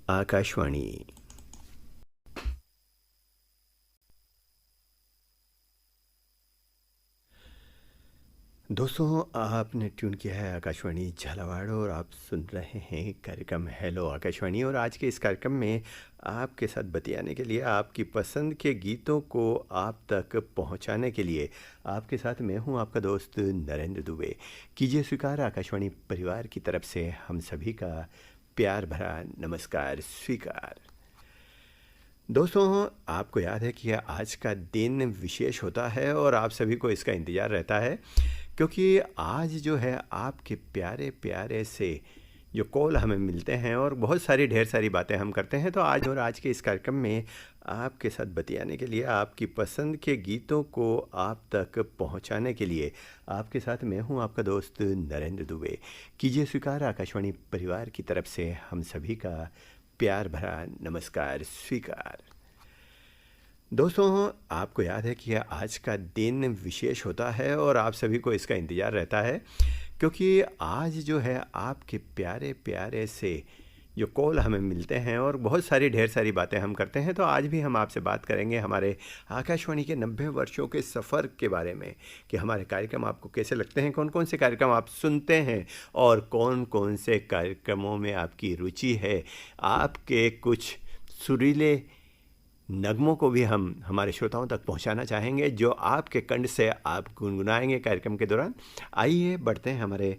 आकाशवाणी। दोस्तों, आपने ट्यून किया है आकाशवाणी झालावाड़ और आप सुन रहे हैं कार्यक्रम हेलो आकाशवाणी। और आज के इस कार्यक्रम में आपके साथ बतियाने के लिए, आपकी पसंद के गीतों को आप तक पहुंचाने के लिए आपके साथ मैं हूं, आपका दोस्त नरेंद्र दुबे। कीजिए स्वीकार आकाशवाणी परिवार की तरफ से हम सभी का प्यार भरा नमस्कार स्वीकार। दोस्तों, आपको याद है कि आज का दिन विशेष होता है और आप सभी को इसका इंतज़ार रहता है, क्योंकि आज जो है आपके प्यारे प्यारे से जो कॉल हमें मिलते हैं और बहुत सारी ढेर सारी बातें हम करते हैं। तो आज के इस कार्यक्रम में आपके साथ बतियाने के लिए, आपकी पसंद के गीतों को आप तक पहुंचाने के लिए आपके साथ मैं हूं, आपका दोस्त नरेंद्र दुबे। कीजिए स्वीकार आकाशवाणी परिवार की तरफ से हम सभी का प्यार भरा नमस्कार स्वीकार। दोस्तों, आपको याद है कि आज का दिन विशेष होता है और आप सभी को इसका इंतज़ार रहता है, क्योंकि आज जो है आपके प्यारे प्यारे से जो कॉल हमें मिलते हैं और बहुत सारी ढेर सारी बातें हम करते हैं। तो आज भी हम आपसे बात करेंगे हमारे आकाशवाणी के 90 वर्षों के सफ़र के बारे में, कि हमारे कार्यक्रम आपको कैसे लगते हैं, कौन कौन से कार्यक्रम आप सुनते हैं और कौन कौन से कार्यक्रमों में आपकी रुचि है। आपके कुछ सुरीले नगमों को भी हम हमारे श्रोताओं तक पहुंचाना चाहेंगे, जो आपके कंठ से आप गुनगुनाएंगे कार्यक्रम के दौरान। आइए बढ़ते हैं हमारे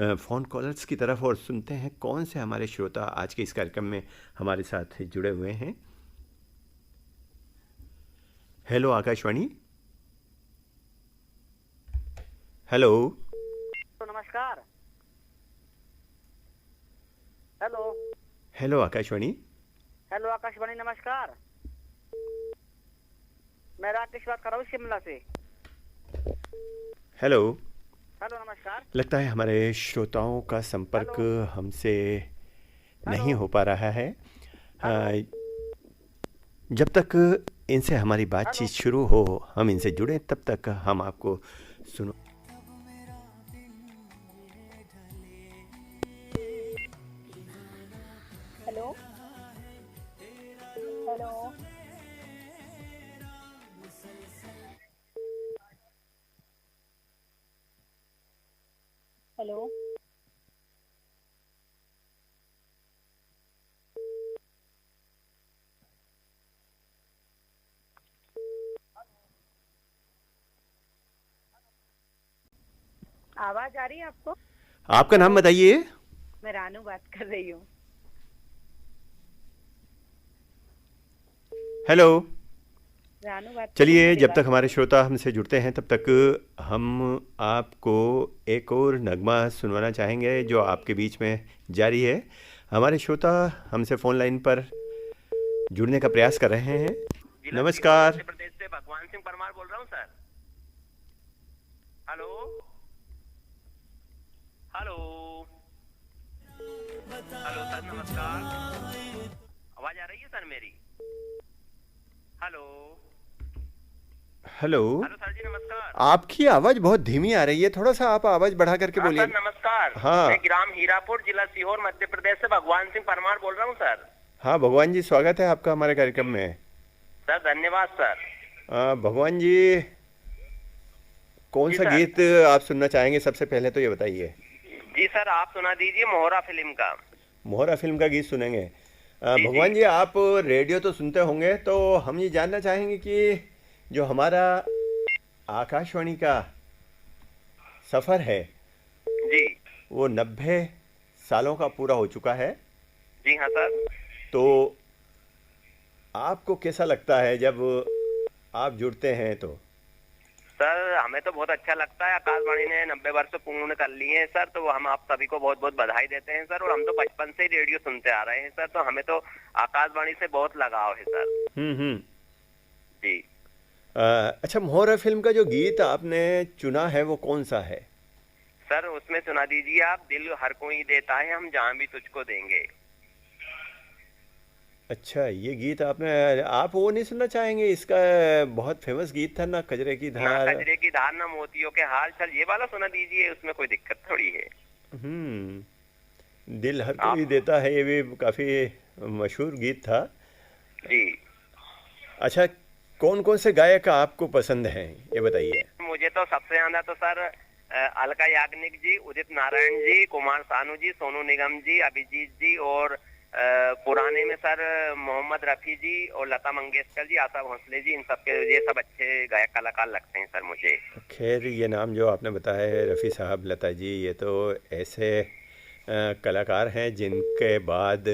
फ़ोन कॉलर्स की तरफ और सुनते हैं कौन से हमारे श्रोता आज के इस कार्यक्रम में हमारे साथ जुड़े हुए हैं। हेलो आकाशवाणी। हेलो। तो नमस्कार। Hello. Hello Akashvani. Hello Akashvani, नमस्कार। मैं राकेश बात कर रहा हूँ शिमला से। हेलो। हेलो, नमस्कार। लगता है हमारे श्रोताओं का संपर्क हमसे नहीं हो पा रहा है। जब तक इनसे हमारी बातचीत शुरू हो, हम इनसे जुड़ें, तब तक हम आपको सुनो। Hello hello. हेलो। आवाज आ रही है आपको? आपका नाम बताइए। मैं रानू बात कर रही हूँ। हेलो। रानू बात कर रही चलिए, हूँ। जब तक हमारे श्रोता हमसे जुड़ते हैं तब तक हम आपको एक और नगमा सुनवाना चाहेंगे जो आपके बीच में जारी है। हमारे श्रोता हमसे फ़ोन लाइन पर जुड़ने का प्रयास कर रहे हैं। नमस्कार। मध्य प्रदेश से भगवान सिंह परमार बोल रहा हूँ sir. Hello hello hello sir, नमस्कार। आवाज आ रही है सर मेरी? Hello hello. हेलो सर जी, नमस्कार। आपकी आवाज़ बहुत धीमी आ रही है, थोड़ा सा आप आवाज़ बढ़ा करके हाँ बोलिए। सर, नमस्कार। हाँ। मैं ग्राम हीरापुर, जिला सीहोर, मध्य प्रदेश से भगवान सिंह परमार बोल रहा हूँ सर। हाँ भगवान जी, स्वागत है आपका हमारे कार्यक्रम में। सर धन्यवाद सर। भगवान जी, कौन जी सा सर। गीत आप सुनना चाहेंगे? सबसे पहले तो ये बताइए। जी सर, आप सुना दीजिए मोहरा फिल्म का। मोहरा फिल्म का गीत सुनेंगे। जी भगवान जी। जी, आप रेडियो तो सुनते होंगे, तो हम ये जानना चाहेंगे कि जो हमारा आकाशवाणी का सफ़र है जी वो 90 सालों का पूरा हो चुका है। जी हाँ सर। तो आपको कैसा लगता है जब आप जुड़ते हैं? तो सर हमें तो बहुत अच्छा लगता है। आकाशवाणी ने 90 वर्ष पूर्ण कर लिए हैं सर, तो हम आप सभी को बहुत बहुत बधाई देते हैं सर। और हम तो बचपन से ही रेडियो सुनते आ रहे हैं सर, तो हमें तो आकाशवाणी से बहुत लगाव है सर। हम्म। जी अच्छा, मोहरा फिल्म का जो गीत आपने चुना है वो कौन सा है? सर, उसमें सुना दीजिए आप, दिल हर कोई देता है हम जहाँ भी तुझको देंगे। अच्छा, ये गीत आप वो नहीं सुनना चाहेंगे? इसका बहुत फेमस गीत था ना, कजरे की ना धार। कजरे की धार ना मोतियों के हाल। सर ये वाला सुना दीजिए, उसमें कोई दिक्कत थोड़ी है। हम्म। दिल हर आप कोई देता है, ये भी काफी मशहूर गीत था। जी। अच्छा, कौन कौन से गायक आपको पसंद हैं, ये बताइए। मुझे तो सबसे ज्यादा तो सर अलका याग्निक जी, उदित नारायण जी, कुमार सानू जी, सोनू निगम जी, अभिजीत जी, और पुराने में सर मोहम्मद रफी जी और लता मंगेशकर जी, आशा भोसले जी, इन सब के ये सब अच्छे गायक कलाकार लगते हैं सर मुझे। खैर, ये नाम जो आपने बताया है, रफ़ी साहब, लता जी, ये तो ऐसे कलाकार हैं जिनके बाद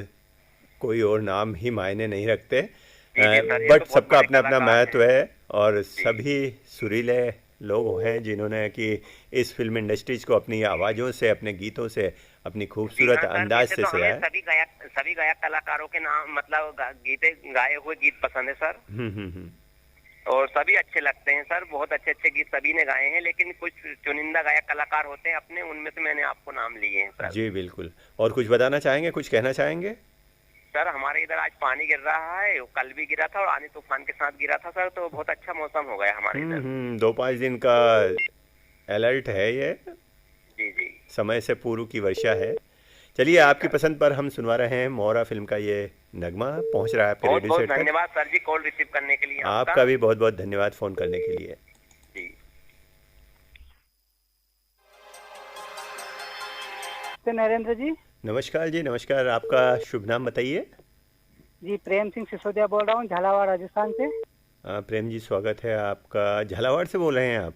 कोई और नाम ही मायने नहीं रखते। जी जी सर, ये तो बट बहुत सबका बड़े अपना अपना कलाकार हैं। महत्व है, और जी सभी सुरीले लोग हैं जिन्होंने कि इस फिल्म इंडस्ट्रीज को अपनी आवाज़ों से, अपने गीतों से, अपनी जी खूबसूरत हाँ सर, अंदाज वैसे से तो हमें सजाया है। सभी गायक कलाकारों के नाम मतलब गीते गाए हुए गीत पसंद है सर, हम्म। और सभी अच्छे लगते हैं सर। बहुत अच्छे अच्छे गीत सभी ने गाए हैं, लेकिन कुछ चुनिंदा गायक कलाकार होते हैं अपने, उनमें से मैंने आपको नाम लिए हैं सर। जी बिल्कुल। और कुछ बताना चाहेंगे, कुछ कहना चाहेंगे? सर हमारे इधर आज पानी गिर रहा है, कल भी गिरा था और आंधी तूफान के साथ गिरा था सर, तो बहुत अच्छा मौसम हो गया हमारे इधर। 2-5 दिन का अलर्ट है ये, जी जी। समय से पूर्व की वर्षा है। चलिए, जी आपकी सर, पसंद पर हम सुनवा रहे हैं मोहरा फिल्म का ये नगमा, पहुंच रहा है आपके बहुत रेडियो बहुत सेट तक। धन्यवाद सर जी कॉल रिसीव करने के लिए आपका। आपका भी बहुत बहुत धन्यवाद फ़ोन करने के लिए। जी। तो नरेंद्र जी। नमस्कार जी, नमस्कार। आपका शुभ नाम बताइए। जी प्रेम सिंह सिसोदिया बोल रहा हूँ, झालावाड़ राजस्थान से। प्रेम जी, स्वागत है आपका। झालावाड़ से बोल रहे हैं आप?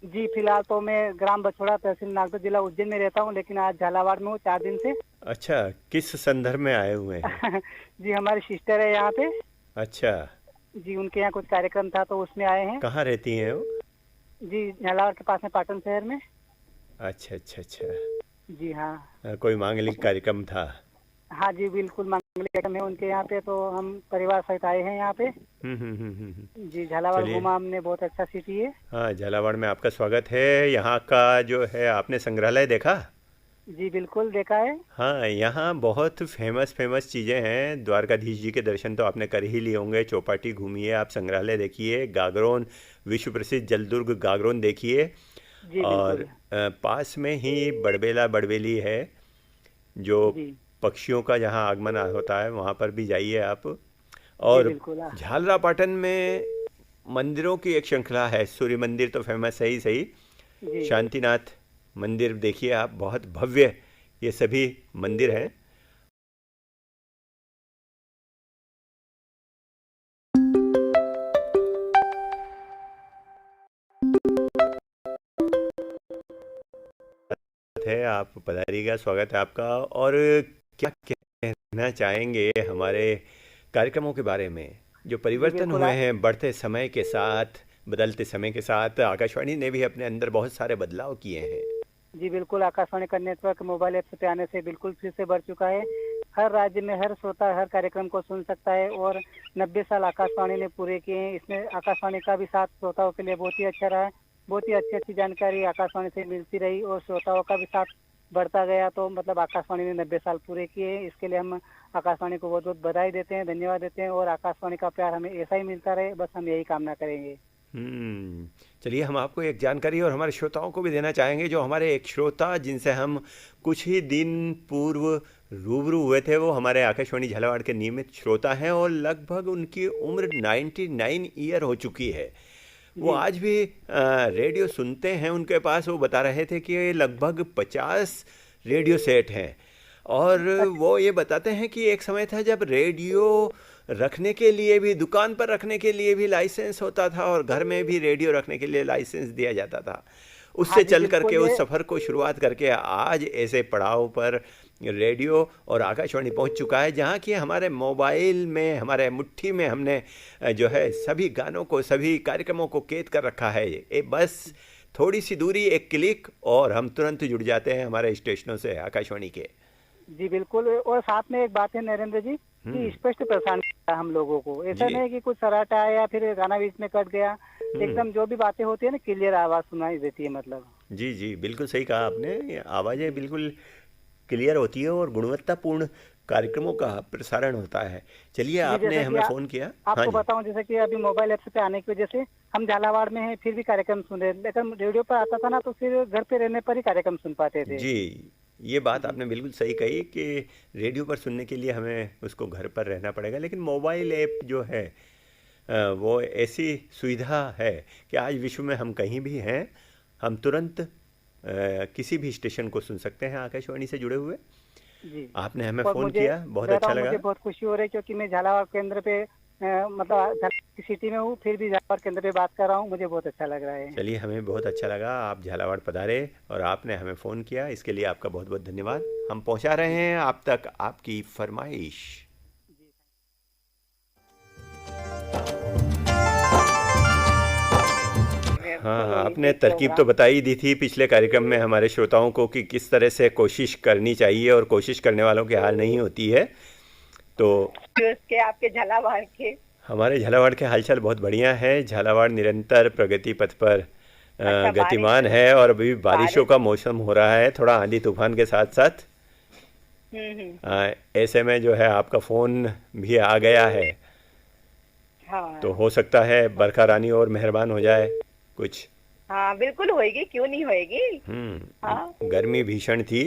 जी फिलहाल तो मैं ग्राम बछोड़ा, तहसील नागपुर, जिला उज्जैन में रहता हूँ, लेकिन आज झालावाड़ में हूँ 4 दिन से। अच्छा, किस संदर्भ में आए हुए हैं? जी हमारी सिस्टर है यहाँ पे। अच्छा। जी उनके यहाँ कुछ कार्यक्रम था तो उसमें आए हैं। कहाँ रहती हैं वो? जी झालावाड़ के पास में, पाटन शहर में। अच्छा अच्छा अच्छा। जी हाँ। कोई मांगलिक कार्यक्रम था? हाँ जी बिल्कुल, मंगली कार्यक्रम है उनके यहाँ पे, तो हम परिवार सहित आए हैं यहाँ पे। जी झालावाड़ चलिए। घूमा हमने, बहुत अच्छा सिटी है। हाँ, झालावाड़ में आपका स्वागत है। यहाँ का जो है, आपने संग्रहालय देखा? जी बिल्कुल देखा है। हाँ, यहाँ बहुत फेमस फेमस चीज़ें हैं। द्वारकाधीश जी के दर्शन तो आपने कर ही लिए होंगे। चौपाटी घूमिए, आप संग्रहालय देखिए, गागरोन, विश्व प्रसिद्ध जलदुर्ग गागरोन देखिए, जी और बिल्कुल। पास में ही बड़बेला बड़बेली है, जो जी पक्षियों का जहाँ आगमन होता है, वहाँ पर भी जाइए आप। जी और बिल्कुल। झालरापाटन में मंदिरों की एक श्रृंखला है। सूर्य मंदिर तो फेमस है ही सही, जी शांतिनाथ मंदिर देखिए आप, बहुत भव्य ये सभी मंदिर हैं। है, आप पधारिएगा, स्वागत है आपका। और क्या कहना चाहेंगे हमारे कार्यक्रमों के बारे में, जो जी परिवर्तन बिल्कुल। हुए हैं बढ़ते समय के साथ, बदलते समय के साथ? आकाशवाणी ने भी अपने अंदर बहुत सारे बदलाव किए हैं। जी बिल्कुल, आकाशवाणी का नेटवर्क मोबाइल ऐप पे आने से बिल्कुल फिर से बढ़ चुका है। हर राज्य में हर श्रोता हर कार्यक्रम को सुन सकता है, और 90 साल आकाशवाणी ने पूरे किए हैं। इसमें आकाशवाणी का भी साथ श्रोताओं के लिए बहुत ही अच्छा रहा है। बहुत ही अच्छी अच्छी जानकारी आकाशवाणी से मिलती रही, और श्रोताओं का भी साथ बढ़ता गया। तो मतलब आकाशवाणी ने 90 साल पूरे किए हैं, इसके लिए हम आकाशवाणी को बहुत बहुत बधाई देते हैं, धन्यवाद देते हैं। और आकाशवाणी का प्यार हमें ऐसा ही मिलता रहे, बस हम यही कामना करेंगे। चलिए, हम आपको एक जानकारी और हमारे श्रोताओं को भी देना चाहेंगे। जो हमारे एक श्रोता जिनसे हम कुछ ही दिन पूर्व रूबरू हुए थे, वो हमारे आकाशवाणी झालावाड़ के नियमित श्रोता हैं, और लगभग उनकी उम्र 99 ईयर हो चुकी है। वो जी आज भी रेडियो सुनते हैं। उनके पास वो बता रहे थे कि लगभग 50 रेडियो सेट हैं, और वो ये बताते हैं कि एक समय था जब रेडियो रखने के लिए भी, दुकान पर रखने के लिए भी लाइसेंस होता था, और घर में भी रेडियो रखने के लिए लाइसेंस दिया जाता था। हाँ उससे जी चल बिल्कुल। करके, ये उस सफ़र को शुरुआत करके आज ऐसे पड़ाव पर रेडियो और आकाशवाणी पहुंच चुका है, जहां कि हमारे मोबाइल में, हमारे मुट्ठी में हमने जो है सभी गानों को, सभी कार्यक्रमों को कैद कर रखा है। ये बस थोड़ी सी दूरी, एक क्लिक, और हम तुरंत जुड़ जाते हैं हमारे स्टेशनों से, आकाशवाणी के। जी बिल्कुल। और साथ में एक बात है नरेंद्र जी, कि हम्म। स्पष्ट प्रसारण मिलता है हम लोगों को। ऐसा जी। नहीं कि कुछ सराटा आया फिर गाना बीच में कट गया। हम्म। एकदम जो भी बातें होती है ना, क्लियर आवाज सुनाई देती है मतलब। जी जी, बिल्कुल सही कहा आपने। ये आवाज़ें बिल्कुल क्लियर होती है, और गुणवत्तापूर्ण कार्यक्रमों का प्रसारण होता है। चलिए, जी आपने जैसे कि हमें फ़ोन किया। हाँ आपको जी। बताऊं, जैसे कि अभी मोबाइल ऐप पे आने की वजह से हम झालावाड़ में हैं फिर भी कार्यक्रम सुन रहे हैं, लेकिन रेडियो पर आता था ना तो फिर घर पे रहने पर ही कार्यक्रम सुन पाते थे। जी, ये बात आपने बिल्कुल सही कही कि रेडियो पर सुनने के लिए हमें उसको घर पर रहना पड़ेगा, लेकिन मोबाइल ऐप जो है वो ऐसी सुविधा है कि आज विश्व में हम कहीं भी हैं, हम तुरंत किसी भी स्टेशन को सुन सकते हैं आकाशवाणी से जुड़े हुए। जी। आपने हमें और फ़ोन मुझे किया, बहुत अच्छा लगा। मुझे बहुत खुशी हो रही है क्योंकि मैं झालावाड़ केंद्र पे मतलब झालावाड़ की सिटी में हूँ, फिर भी झालावाड़ केंद्र पे बात कर रहा हूँ, मुझे बहुत अच्छा लग रहा है। चलिए, हमें बहुत अच्छा लगा आप झालावाड़ पधारे और आपने हमें फ़ोन किया, इसके लिए आपका बहुत बहुत धन्यवाद। हम पहुंचा रहे जी। हैं आप तक आपकी फरमाइश। हाँ, आपने तरकीब तो बता ही दी थी पिछले कार्यक्रम में हमारे श्रोताओं को कि किस तरह से कोशिश करनी चाहिए और कोशिश करने वालों की हार नहीं होती है। तो के आपके झालावाड़ के हमारे झालावाड़ के हालचाल बहुत बढ़िया है। झालावाड़ निरंतर प्रगति पथ पर अच्छा, गतिमान है और अभी बारिशों बारिश। का मौसम हो रहा है, थोड़ा आंधी तूफान के साथ साथ। हम्म। ऐसे में जो है आपका फ़ोन भी आ गया है, हाँ तो हो सकता है बरखा रानी और मेहरबान हो जाए कुछ। हाँ, बिल्कुल होएगी, क्यों नहीं होएगी। हाँ गर्मी भीषण थी,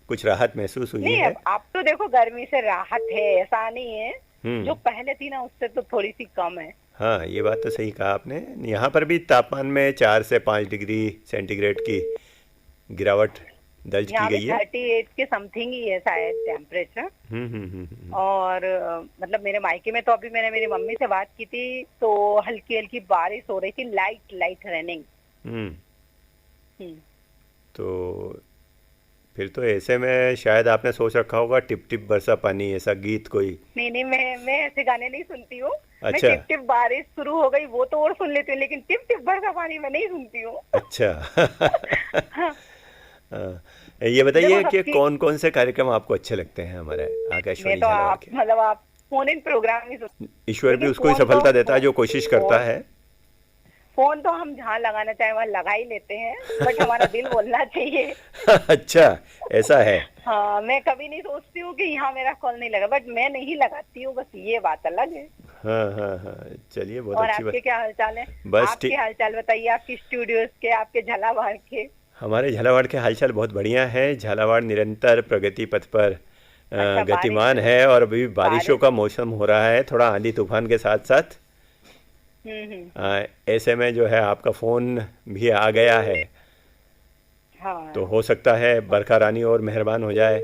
कुछ राहत महसूस हुई नहीं, है। अब तो देखो गर्मी से राहत है, ऐसा नहीं है। हम्म जो पहले थी ना उससे तो थोड़ी सी कम है। हाँ, ये बात तो सही कहा आपने। यहाँ पर भी तापमान में 4 से 5 डिग्री सेंटीग्रेड की गिरावट दर्ज की यहाँ भी गई है। 38 के समथिंग ही है शायद टेम्परेचर। और मतलब मेरे मायके में तो अभी मैंने मेरी मम्मी से बात की थी तो हल्की हल्की बारिश हो रही थी, लाइट लाइट रनिंग। हम्म तो फिर तो ऐसे में शायद आपने सोच रखा होगा टिप टिप बरसा पानी, ऐसा गीत कोई। नहीं नहीं, मैं ऐसे गाने नहीं सुनती हूँ। मैं अच्छा। टिप टिप बारिश शुरू हो गई वो तो और सुन लेती हूँ, लेकिन टिप टिप बरसा पानी मैं नहीं सुनती हूँ। अच्छा। हाँ, हाँ, ये बताइए देखो कि सबकी कौन कौन से कार्यक्रम आपको अच्छे लगते हैं हमारे मैं आकाशवाणी तो झालावाड़ आप के। मतलब आप फोन इन प्रोग्राम ही सुन, ईश्वर भी लेकिन उसको ही फोन सफलता देता है तो जो कोशिश करता फोन है। फोन तो हम जहाँ लगाना चाहे वहाँ लगा ही लेते हैं, बट हमारा दिल बोलना चाहिए। अच्छा, ऐसा है। हाँ, मैं कभी नहीं सोचती हूँ कि यहाँ मेरा कॉल नहीं लगा, बट मैं नहीं लगाती हूँ, बस ये बात अलग है। हाँ हाँ हाँ, चलिए, बहुत और अच्छी आपके बात। क्या हालचाल है? बस आपके ठीक। हालचाल बताइए, आपकी स्टूडियोज के, आपके झालावाड़ के। हमारे झालावाड़ के हालचाल बहुत बढ़िया है। झालावाड़ निरंतर प्रगति पथ पर अच्छा, गतिमान है और अभी बारिशों बारिश। का मौसम हो रहा है, थोड़ा आंधी तूफान के साथ साथ। हम्म। ऐसे में जो है आपका फ़ोन भी आ गया है, तो हाँ हो सकता है बरखा रानी और मेहरबान हो जाए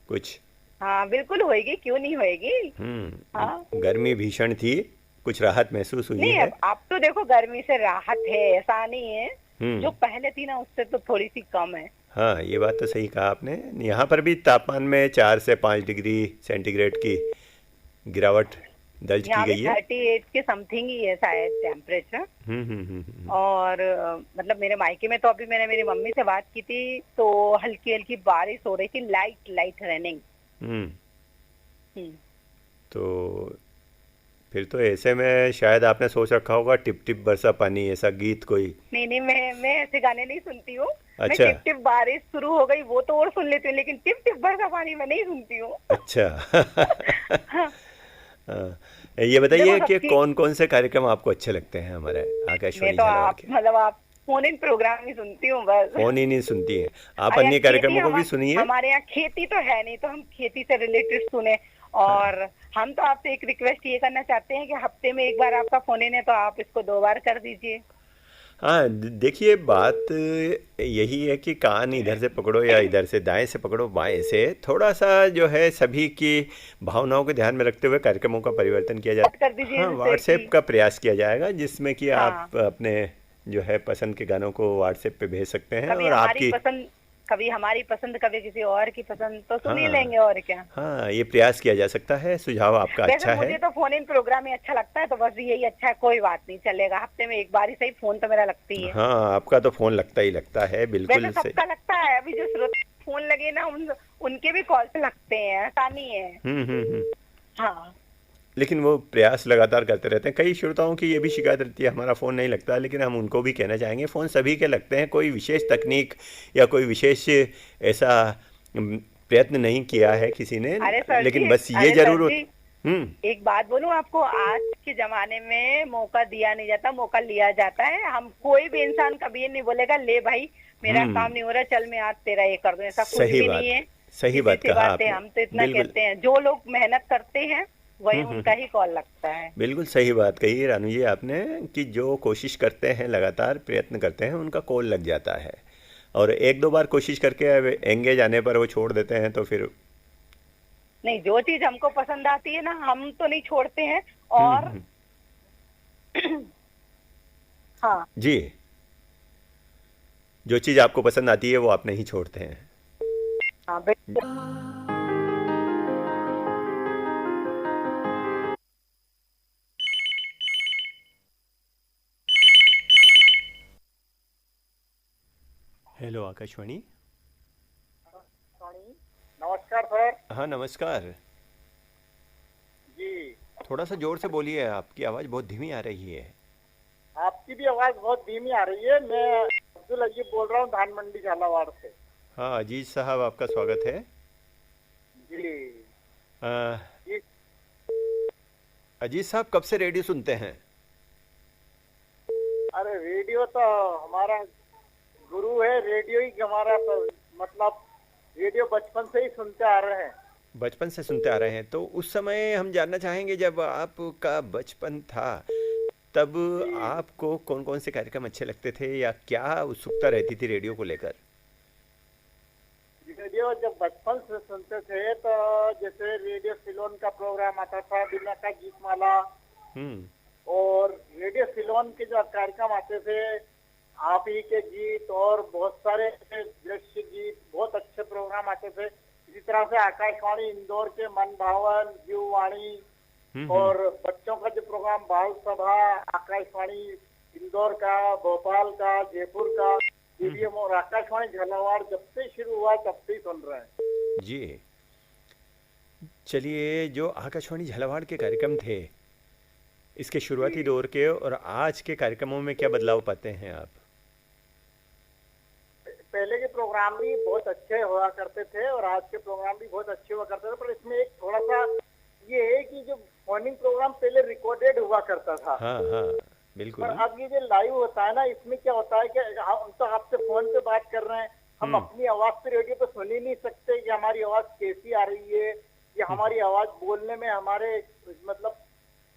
कुछ। हाँ, बिल्कुल होएगी, क्यों नहीं होएगी। हाँ गर्मी भीषण थी, कुछ राहत महसूस हुई नहीं, है। अब तो देखो गर्मी से राहत है, ऐसा नहीं है। जो हम्म पहले थी ना उससे तो थोड़ी सी कम है। हाँ, ये बात तो सही कहा आपने। यहाँ पर भी तापमान में 4 से 5 डिग्री सेंटीग्रेड की गिरावट दर्ज की यहाँ भी गई है। 38 के समथिंग ही है शायद टेम्परेचर। हम्म। और मतलब मेरे मायके में तो अभी मैंने मेरी मम्मी से बात की थी तो हल्की हल्की बारिश हो रही थी, लाइट लाइट रनिंग। हम्म तो फिर तो ऐसे में शायद आपने सोच रखा होगा टिप टिप बरसा पानी, ऐसा गीत कोई। नहीं नहीं, मैं ऐसे गाने नहीं सुनती हूँ। मैं अच्छा। टिप टिप बारिश शुरू हो गई वो तो और सुन लेती हूँ, लेकिन टिप टिप बरसा पानी मैं नहीं सुनती हूँ। अच्छा। हाँ, हाँ, ये देखो बताइए कि सबकी कौन कौन से कार्यक्रम आपको अच्छे लगते हैं हमारे मैं आकाशवाणी तो झालावाड़ आप के। मतलब आप फोन इन प्रोग्राम ही सुनती हूँ बस। फोन ही नहीं सुनती हैं आप, अरे यार, अन्य खेती कार्यक्रमों को भी सुनिए। हमारे यहाँ खेती तो है नहीं, तो हम खेती से रिलेटेड सुने। और हम तो आपसे एक रिक्वेस्ट ये करना चाहते हैं कि हफ्ते में एक बार आपका फोन इन है तो आप इसको 2 बार कर दीजिए। हाँ, देखिए, बात यही है कि कान इधर से पकड़ो या इधर से, दाएं से पकड़ो बाएं से, थोड़ा सा जो है सभी की भावनाओं को ध्यान में रखते हुए कार्यक्रमों का परिवर्तन किया बात जाए। कर दीजिए हाँ, जिससे व्हाट्सएप कि का प्रयास किया जाएगा जिसमें कि हाँ, आप अपने जो है पसंद के गानों को व्हाट्सएप पे भेज सकते हैं कभी और हमारी आपकी। पसंद कभी हमारी पसंद कभी किसी और की पसंद, तो सुन ही हाँ लेंगे और क्या। हाँ, ये प्रयास किया जा सकता है। सुझाव आपका वैसे अच्छा है। मुझे तो फोन इन प्रोग्राम ही अच्छा लगता है, तो बस यही अच्छा है, कोई बात नहीं, चलेगा। हफ्ते में एक बार ही सही, फोन तो मेरा लगती है। हाँ, आपका तो फोन लगता ही लगता है, बिल्कुल वैसे से। सबका लगता है, अभी जो श्रोता फोन लगे ना उनके भी कॉल लगते हैं, ऐसा नहीं है। हम्म। हाँ लेकिन वो प्रयास लगातार करते रहते हैं। कई श्रोताओं की ये भी शिकायत रहती है हमारा फ़ोन नहीं लगता, लेकिन हम उनको भी कहना चाहेंगे फ़ोन सभी के लगते हैं। कोई विशेष तकनीक या कोई विशेष ऐसा प्रयत्न नहीं किया है किसी ने, अरे सर लेकिन जी, बस ये अरे सर जरूर जी, हम्म एक बात बोलूं आपको, आज के जमाने में मौका दिया नहीं जाता, मौका लिया जाता है। हम कोई भी इंसान कभी ये नहीं बोलेगा ले भाई मेरा हम्म, काम नहीं हो रहा, चल मैं आज तेरा ये कर दूं, ऐसा कुछ सही भी बात, नहीं है। सही सीधी बात सी कहा बात है, आपने। हम तो इतना बिल्कुल। कहते हैं, जो लोग मेहनत करते हैं वही उनका ही कॉल लगता है। बिल्कुल सही बात कही रानू जी आपने कि जो कोशिश करते हैं, लगातार प्रयत्न करते हैं, उनका कॉल लग जाता है। और एक दो बार कोशिश करके एंगेज आने पर वो छोड़ देते हैं तो फिर। नहीं, जो चीज हमको पसंद आती है ना, हम तो नहीं छोड़ते हैं। हम्म और हम्म, हाँ, जी। जो चीज़ आपको पसंद आती है वो आप नहीं छोड़ते हैं। हाँ बिल्कुल। हेलो आकाशवाणी। नमस्कार सर हाँ नमस्कार। जी। थोड़ा सा जोर से बोलिए, आपकी आवाज़ बहुत धीमी आ रही है। आपकी भी आवाज बहुत धीमी आ रही है। मैं अब्दुल अजीब बोल रहा हूँ धान मंडी झालावाड़ से। हाँ अजीज साहब, आपका स्वागत है। जी अ, जी। अजीज साहब, कब से रेडियो सुनते हैं? अरे रेडियो तो हमारा गुरु है, रेडियो ही हमारा तो, मतलब रेडियो बचपन से ही सुनते आ रहे हैं। बचपन से सुनते आ रहे हैं, तो उस समय हम जानना चाहेंगे जब आपका बचपन था तब जी। आपको कौन कौन से कार्यक्रम अच्छे लगते थे या क्या उत्सुकता रहती थी रेडियो को लेकर? रेडियो जब बचपन से सुनते थे तो जैसे रेडियो सिलोन का प्रोग्राम आता था, बिना का गीतमाला, हम्म और रेडियो सिलोन के जो कार्यक्रम आते थे, आप ही के गीत और बहुत सारे दृश्य गीत, बहुत अच्छे प्रोग्राम आते थे। इसी तरह से आकाशवाणी इंदौर के मन भावन, जीववाणी, हम्म। और बच्चों का जो प्रोग्राम बाल सभा, आकाशवाणी इंदौर का, भोपाल का, जयपुर का, डीडीएम, और आकाशवाणी झालावाड़ जब से शुरू हुआ तब से ही सुन रहे हैं। जी। चलिए, जो आकाशवाणी झालावाड़ के कार्यक्रम थे, इसके शुरुआती जी। दौर के और आज के कार्यक्रमों में क्या बदलाव पाते हैं आप? पहले के प्रोग्राम भी बहुत अच्छे हुआ करते थे और आज के प्रोग्राम भी बहुत अच्छे हुआ करते थे, पर इसमें एक थोड़ा सा ये है कि जो मॉर्निंग प्रोग्राम पहले रिकॉर्डेड हुआ करता था, हाँ हाँ पर बिल्कुल। अब ये जो लाइव होता है ना, इसमें क्या होता है कि हम तो आपसे फोन पे बात कर रहे हैं, हम अपनी आवाज पे रेडियो पे सुन ही नहीं सकते कि हमारी आवाज कैसी आ रही है, या हमारी आवाज बोलने में हमारे मतलब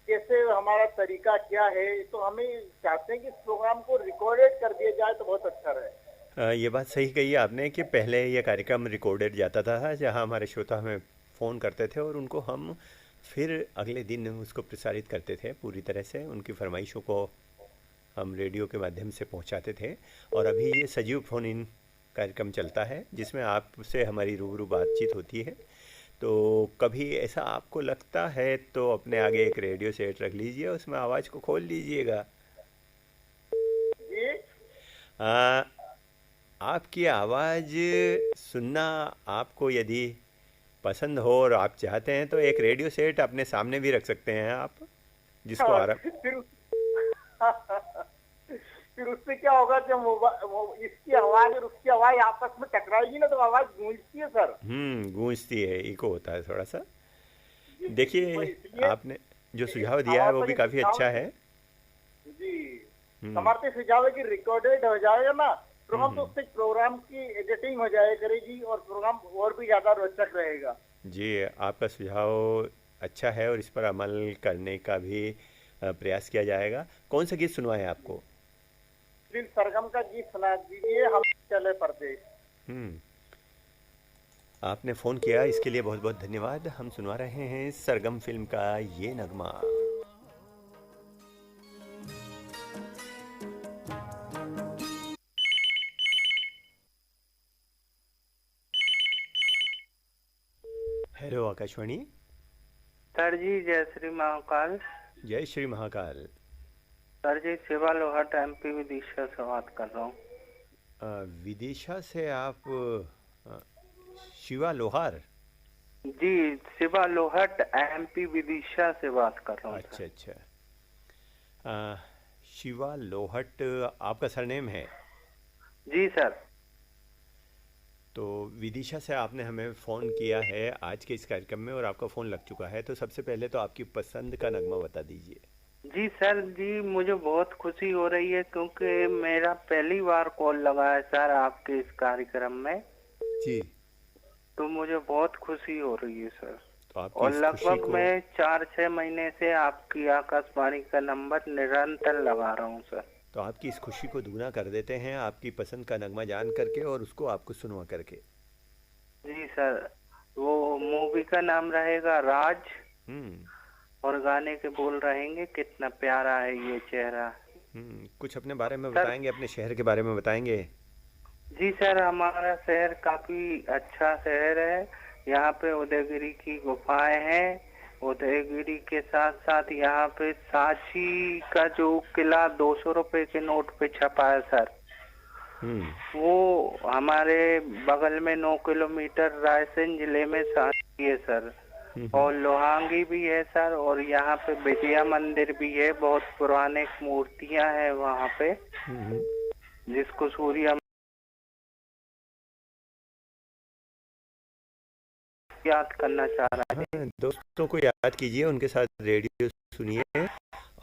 कैसे, हमारा तरीका क्या है। तो हमें चाहते हैं कि इस प्रोग्राम को रिकॉर्डेड कर दिया जाए तो बहुत अच्छा रहे। ये बात सही कही आपने कि पहले ये कार्यक्रम रिकॉर्डेड जाता था, जहाँ हमारे श्रोता हमें फ़ोन करते थे और उनको हम फिर अगले दिन उसको प्रसारित करते थे पूरी तरह से, उनकी फरमाइशों को हम रेडियो के माध्यम से पहुंचाते थे। और अभी ये सजीव फ़ोन इन कार्यक्रम चलता है जिसमें आपसे हमारी रूबरू बातचीत होती है। तो कभी ऐसा आपको लगता है तो अपने आगे एक रेडियो सेट रख लीजिए, उसमें आवाज़ को खोल लीजिएगा। जी आ, आपकी आवाज़ सुनना आपको यदि पसंद हो और आप चाहते हैं तो एक रेडियो सेट अपने सामने भी रख सकते हैं आप, जिसको हाँ, आराम। फिर उससे क्या होगा कि इसकी आवाज और उसकी आवाज आपस में टकराएगी ना, तो आवाज गूंजती है सर। गूंजती है, इको होता है थोड़ा सा। जी, तो देखिए, इसलिए आपने जो सुझाव दिया है वो हमारा भी तो काफ़ी सुझाव अच्छा है। जी, हम्म हमारा तो सुझाव है कि रिकॉर्डेड हो जाएगा ना प्रोग्राम, तो उससे प्रोग्राम की एडिटिंग हो जाए करेगी और प्रोग्राम और भी ज्यादा रोचक रहेगा। जी, आपका सुझाव अच्छा है और इस पर अमल करने का भी प्रयास किया जाएगा। कौन सा गीत सुनवाएं आपको? दिल सरगम का गीत सुना दीजिए, हम चले परदेश। हम्म आपने फ़ोन किया, इसके लिए बहुत बहुत धन्यवाद। हम सुनवा रहे हैं सरगम फिल्म का ये नगमा। हेलो आकाशवाणी। सर जी जय श्री महाकाल। जय श्री महाकाल। सर जी शिवा लोहाट एमपी विदिशा से बात कर रहा हूँ। विदिशा से आप? शिवा लोहार? जी शिवा लोहाट एमपी विदिशा से बात कर रहा हूँ। अच्छा अच्छा। शिवा लोहट आपका सरनेम है? जी सर। तो विदिशा से आपने हमें फ़ोन किया है आज के इस कार्यक्रम में और आपका फ़ोन लग चुका है, तो सबसे पहले तो आपकी पसंद का नगमा बता दीजिए। जी सर जी, मुझे बहुत खुशी हो रही है क्योंकि मेरा पहली बार कॉल लगा है सर आपके इस कार्यक्रम में। जी। तो मुझे बहुत खुशी हो रही है सर। तो आपकी और इस खुशी लगभग को मैं 4-6 महीने से आपकी आकाशवाणी का नंबर निरंतर लगा रहा हूँ सर। तो आपकी इस खुशी को दुगना कर देते हैं आपकी पसंद का नगमा जान करके और उसको आपको सुनवा करके। जी सर, वो मूवी का नाम रहेगा राज, हम्म और गाने के बोल रहेंगे कितना प्यारा है ये चेहरा। कुछ अपने बारे में सर बताएंगे, अपने शहर के बारे में बताएंगे? जी सर, हमारा शहर काफी अच्छा शहर है। यहाँ पे उदयगिरी की गुफाएं हैं। उदयगिरी के साथ साथ यहाँ पे सांची का जो किला 200 रुपए के नोट पे छपा है सर, हम्म वो हमारे बगल में 9 किलोमीटर रायसेन जिले में सांची है सर। हम्म और लोहांगी भी है सर, और यहाँ पे विजया मंदिर भी है, बहुत पुराने मूर्तियां हैं वहाँ पे, हम्म जिसको सूर्य याद करना चाह रहा है। हाँ, दोस्तों को याद कीजिए, उनके साथ रेडियो सुनिए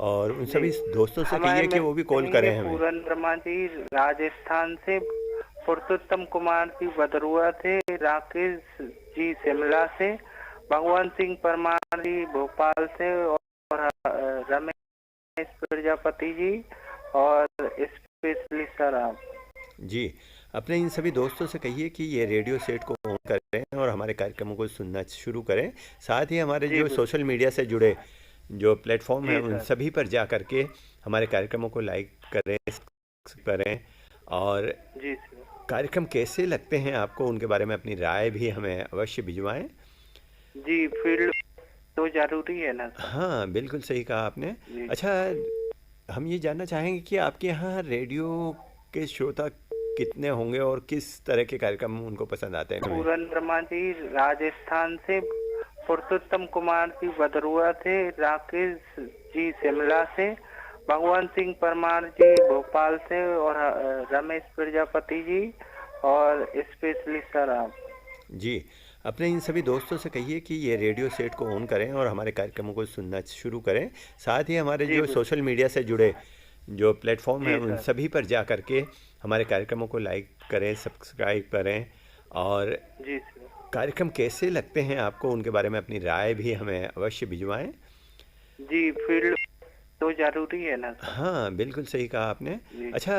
और उन सभी जी, दोस्तों से हमारे कहिए कि वो भी कॉल मिलेंगे करें हमें। पूरन वर्मा जी राजस्थान से, पुरुषोत्तम कुमार जी बदरुआ से, राकेश जी शिमला से, भगवान सिंह परमार जी भोपाल से, और रमेश प्रजापति जी, और स्पेशली सर आप। जी, अपने इन सभी दोस्तों से कहिए कि ये रेडियो सेट को ऑन करें और हमारे कार्यक्रमों को सुनना शुरू करें। साथ ही हमारे जी जो बिल्कुल। सोशल मीडिया से जुड़े जो प्लेटफॉर्म हैं जी उन सर। सभी पर जा करके हमारे कार्यक्रमों को लाइक करें और जी सर। कार्यक्रम कैसे लगते हैं आपको उनके बारे में अपनी राय भी हमें अवश्य भिजवाएं। जी, फील्ड तो जरूरी है ना सर। हाँ, बिल्कुल सही कहा आपने। जी। अच्छा, हम ये जानना चाहेंगे कि आपके यहाँ रेडियो के श्रोता कितने होंगे और किस तरह के कार्यक्रम उनको पसंद आते हैं? पूरन वर्मा जी राजस्थान से, पुरुषोत्तम कुमार जी बदरुआ से, राकेश जी शिमला से, भगवान सिंह परमार जी भोपाल से, और रमेश प्रजापति जी, और स्पेशली सर आप। जी, अपने इन सभी दोस्तों से कहिए कि ये रेडियो सेट को ऑन करें और हमारे कार्यक्रमों को सुनना शुरू करें। साथ ही हमारे जी जो बिल्कुल। सोशल मीडिया से जुड़े जो प्लेटफॉर्म हैं जी उन सर। सभी पर जा करके हमारे कार्यक्रमों को लाइक करें, सब्सक्राइब करें और जी सर। कार्यक्रम कैसे लगते हैं आपको उनके बारे में अपनी राय भी हमें अवश्य भिजवाएं। जी, फील्ड तो जरूरी है ना सर। हाँ, बिल्कुल सही कहा आपने। जी। अच्छा,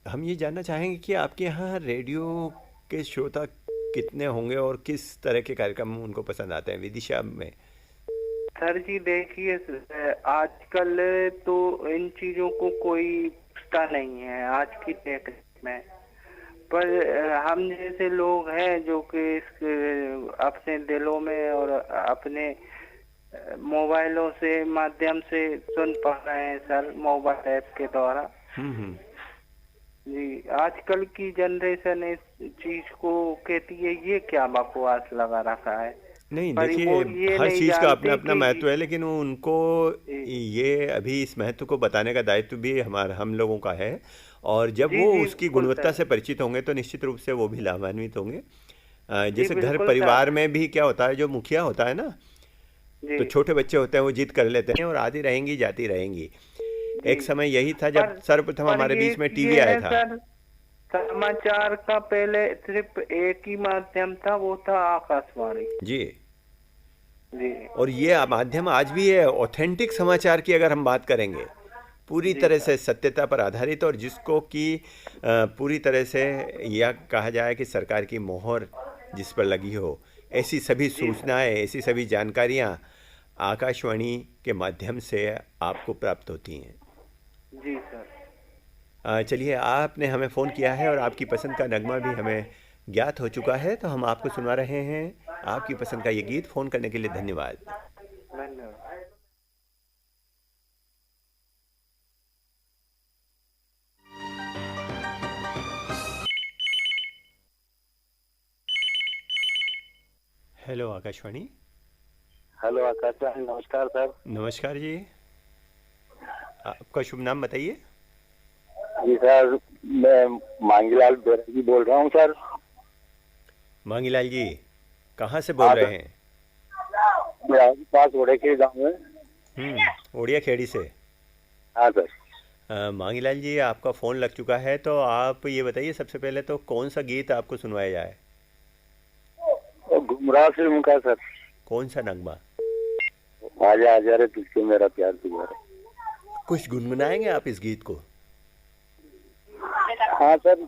हम ये जानना चाहेंगे कि आपके यहाँ रेडियो के श्रोता कितने होंगे और किस तरह के कार्यक्रम उनको पसंद आते हैं विदिशा में? सर जी देखिए, आजकल तो इन चीजों को कोई पूछता नहीं है आज की डेट में, पर हम जैसे लोग हैं जो कि अपने दिलों में और अपने मोबाइलों से माध्यम से सुन पा रहे हैं सर, मोबाइल ऐप के द्वारा। हम्म जी, आजकल की जनरेशन इस चीज को कहती है ये क्या बकवास लगा रखा है, नहीं, पर देखिए, वो ये हर नहीं चीज़ का अपना जानते अपना कि महत्व है, लेकिन उनको जी ये अभी इस महत्व को बताने का दायित्व भी हम लोगों का है। और जब जी वो जी उसकी बिल्कुल गुणवत्ता सर। से परिचित होंगे तो निश्चित रूप से वो भी लाभान्वित होंगे। जी जैसे घर बिल्कुल सर। परिवार में भी क्या होता है, जो मुखिया होता है ना, जी तो छोटे बच्चे होते हैं वो जिद कर लेते हैं और आती रहेंगी जाती रहेंगी। जी, एक समय यही था जब पर सर्वप्रथम पर हमारे ये बीच में ये टीवी आया है था। सर, समाचार का पहले सिर्फ एक ही माध्यम था, वो था आकाशवाणी। जी, जी और ये माध्यम आज भी है। ऑथेंटिक समाचार की अगर हम बात करेंगे, पूरी जी तरह सर। से सत्यता पर आधारित और जिसको कि पूरी तरह से यह कहा जाए कि सरकार की मोहर जिस पर लगी हो, ऐसी सभी जी सर। सूचनाएं, ऐसी सभी जानकारियां आकाशवाणी के माध्यम से आपको प्राप्त होती हैं। जी सर। चलिए, आपने हमें फ़ोन किया है और आपकी पसंद का नगमा भी हमें ज्ञात हो चुका है, तो हम आपको सुना रहे हैं आपकी पसंद का ये गीत। फ़ोन करने के लिए धन्यवाद। धन्यवाद। हेलो आकाशवाणी। हेलो आकाशवाणी, नमस्कार सर। नमस्कार जी, आपका शुभ नाम बताइए। जी सर, मैं मांगीलाल बैरागी बोल रहा हूँ सर। मांगीलाल जी, कहाँ से बोल रहे हैं? बैरागी पास ओढ़े के गाँव में। ओडिया खेड़ी से। हाँ सर। मांगीलाल जी, आपका फ़ोन लग चुका है, तो आप ये बताइए सबसे पहले तो कौन सा गीत आपको सुनवाया जाए? मुराद फिल्म का सर। कौन सा नगमा? आजा आजा रे तुझको मेरा प्यार तुम्हारा। कुछ गुनगुनाएंगे आप इस गीत को? हाँ सर,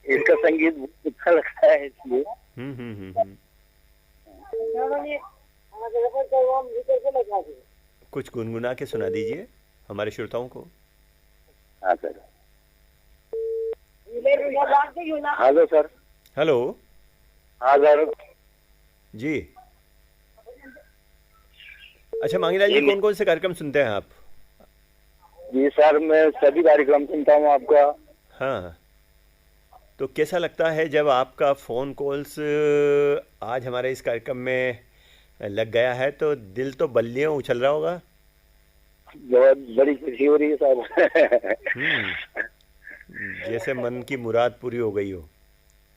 इसका संगीत बहुत अच्छा लगता है इसलिए। कुछ गुनगुना के सुना दीजिए हमारे श्रोताओं को। हाँ सर। Hello sir. हेलो। हाँ सर जी। अच्छा मांगीलाल जी, कौन कौन से कार्यक्रम सुनते हैं आप? जी सर, मैं सभी कार्यक्रम सुनता हूँ आपका। हाँ, तो कैसा लगता है जब आपका फ़ोन कॉल्स आज हमारे इस कार्यक्रम में लग गया है? तो दिल तो बल्लियों उछल रहा होगा। बहुत बड़ी खुशी हो रही है सर। जैसे मन की मुराद पूरी हो गई हो।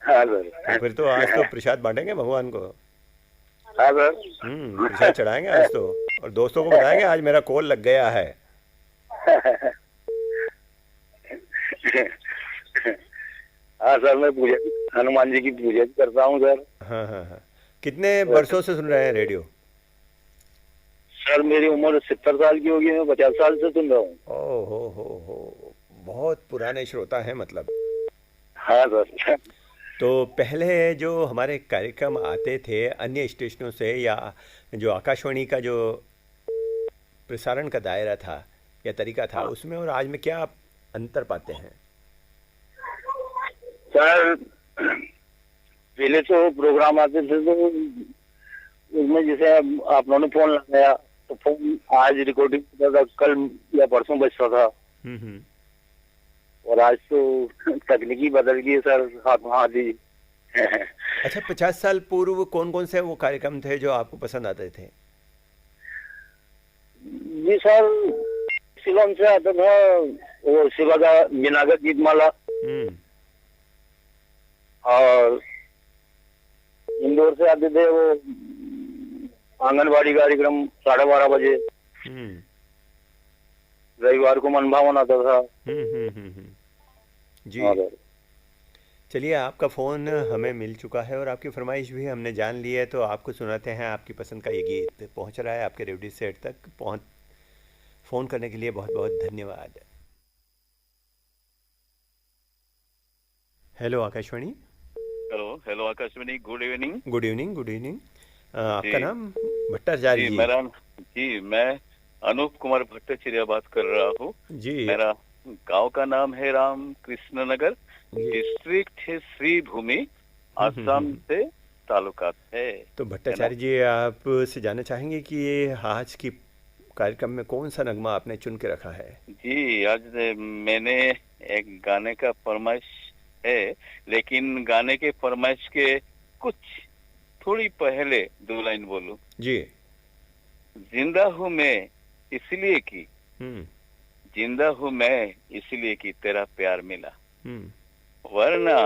हाँ सर। तो फिर तो आज तो प्रसाद बांटेंगे भगवान को। हाँ सर। प्रसाद चढ़ाएंगे आज तो, और दोस्तों को बताएंगे आज मेरा कॉल लग गया है। हाँ सर, मैं पूजा हनुमान जी की पूजा करता हूँ सर। हाँ हाँ हाँ। कितने वर्षों से सुन रहे हैं रेडियो? सर मेरी उम्र 70 साल की होगी, मैं 50 साल से सुन रहा हूँ। ओ हो, बहुत पुराने श्रोता हैं मतलब। हाँ सर। तो पहले जो हमारे कार्यक्रम आते थे अन्य स्टेशनों से, या जो आकाशवाणी का जो प्रसारण का दायरा था या तरीका था, उसमें और आज में क्या आप अंतर पाते हैं? सर पहले तो प्रोग्राम आते थे तो उसमें जैसे आप लोगों ने फोन लगाया तो फोन आज रिकॉर्डिंग होता था, कल या परसों बजता था। और आज तो तकनीकी बदल गई है सर, हाथों हाथ ही। अच्छा, 50 साल पूर्व कौन कौन से वो कार्यक्रम थे जो आपको पसंद आते थे? जी सर, शिवम से आता था वो शिवा का बिनागर गीतमाला, और इंदौर से आते थे वो आंगनबाड़ी कार्यक्रम 12:30 बजे। रविवार को मनभावन आता था। जी। चलिए, आपका फ़ोन हमें मिल चुका है और आपकी फरमाइश भी हमने जान ली है, तो आपको सुनाते हैं आपकी पसंद का ये गीत। पहुंच रहा है आपके रेडियो सेट तक। फ़ोन करने के लिए बहुत बहुत धन्यवाद। Hello Akashvani. Hello Akashvani. Good evening. Good evening. Good evening. आपका नाम? भट्टाचार्य जी। मैं अनूप कुमार भट्टाचार्य बात कर रहा हूँ जी। मेरा गांव का नाम है राम कृष्ण नगर, डिस्ट्रिक्ट है श्रीभूमि, आसाम से ताल्लुकात है। तो भट्टाचार्य जी, आप से जानना चाहेंगे कि ये आज की कार्यक्रम में कौन सा नगमा आपने चुन के रखा है? जी, आज मैंने एक गाने का फरमाइश है, लेकिन गाने के फरमाइश के कुछ थोड़ी पहले 2 लाइन बोलूं जी। जिंदा हूँ मैं इसलिए कि जिंदा हूँ मैं इसलिए कि तेरा प्यार मिला, वरना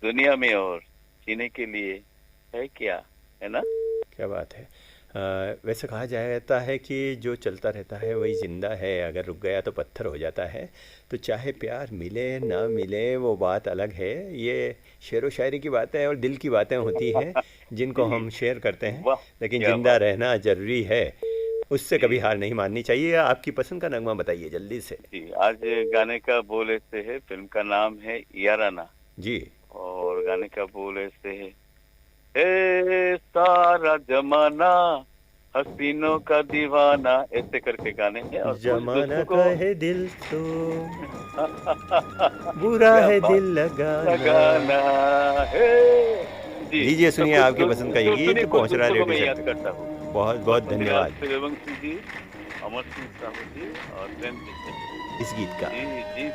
दुनिया में और जीने के लिए है क्या, है ना? क्या बात है। वैसे कहा जाता है कि जो चलता रहता है वही जिंदा है, अगर रुक गया तो पत्थर हो जाता है। तो चाहे प्यार मिले ना मिले वो बात अलग है, ये शेर व शायरी की बातें और दिल की बातें होती हैं जिनको हम शेयर करते हैं, लेकिन जिंदा रहना जरूरी है, उससे कभी हार नहीं माननी चाहिए। आपकी पसंद का नगमा बताइए जल्दी से। जी, आज गाने का बोल ऐसे है, फिल्म का नाम है याराना जी, और गाने का बोल ऐसे है, ए सारा जमाना हसीनों का दीवाना, ऐसे करके गाने हैं। और जमाना का है दिल तो बुरा है दिल लगाना है। लीजिए सुनिए आपकी पसंद का ये गीत पहुंच रहा है। मैं याद करता हूँ। बहुत बहुत धन्यवाद सूर्यवंशी जी, अमर सिंह साहू जी और प्रेम जी इस गीत का। जी।